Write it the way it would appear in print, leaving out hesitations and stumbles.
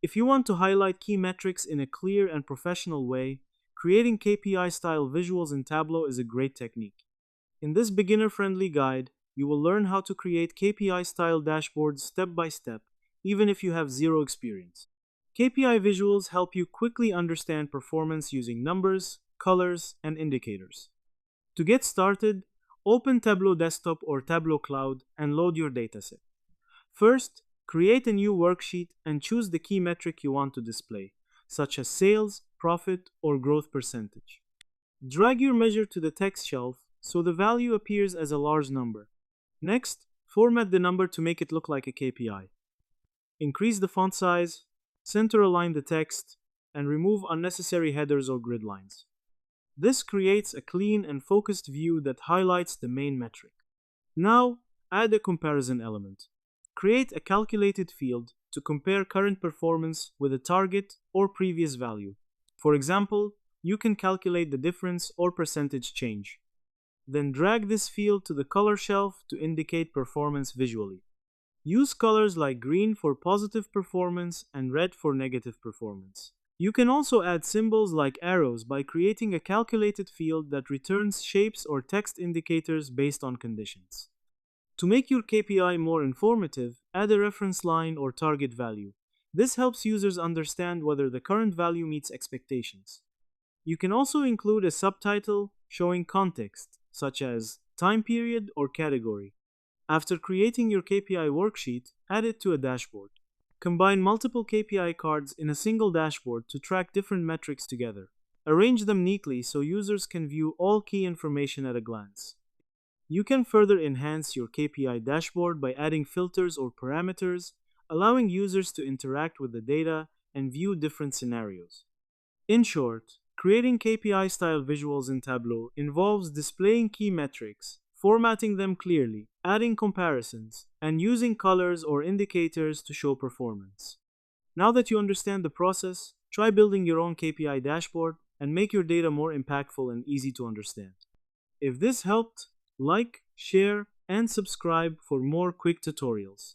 If you want to highlight key metrics in a clear and professional way, creating KPI-style visuals in Tableau is a great technique. In this beginner-friendly guide, you will learn how to create KPI-style dashboards step by step, even if you have zero experience. KPI visuals help you quickly understand performance using numbers, colors, and indicators. To get started, open Tableau Desktop or Tableau Cloud and load your dataset. First, create a new worksheet and choose the key metric you want to display, such as sales, profit, or growth percentage. Drag your measure to the text shelf so the value appears as a large number. Next, format the number to make it look like a KPI. Increase the font size, center align the text, and remove unnecessary headers or grid lines. This creates a clean and focused view that highlights the main metric. Now, add a comparison element. Create a calculated field to compare current performance with a target or previous value. For example, you can calculate the difference or percentage change. Then drag this field to the color shelf to indicate performance visually. Use colors like green for positive performance and red for negative performance. You can also add symbols like arrows by creating a calculated field that returns shapes or text indicators based on conditions. To make your KPI more informative, add a reference line or target value. This helps users understand whether the current value meets expectations. You can also include a subtitle showing context, such as time period or category. After creating your KPI worksheet, add it to a dashboard. Combine multiple KPI cards in a single dashboard to track different metrics together. Arrange them neatly so users can view all key information at a glance. You can further enhance your KPI dashboard by adding filters or parameters, allowing users to interact with the data and view different scenarios. In short, creating KPI-style visuals in Tableau involves displaying key metrics, formatting them clearly, adding comparisons, and using colors or indicators to show performance. Now that you understand the process, try building your own KPI dashboard and make your data more impactful and easy to understand. If this helped, like, share, and subscribe for more quick tutorials.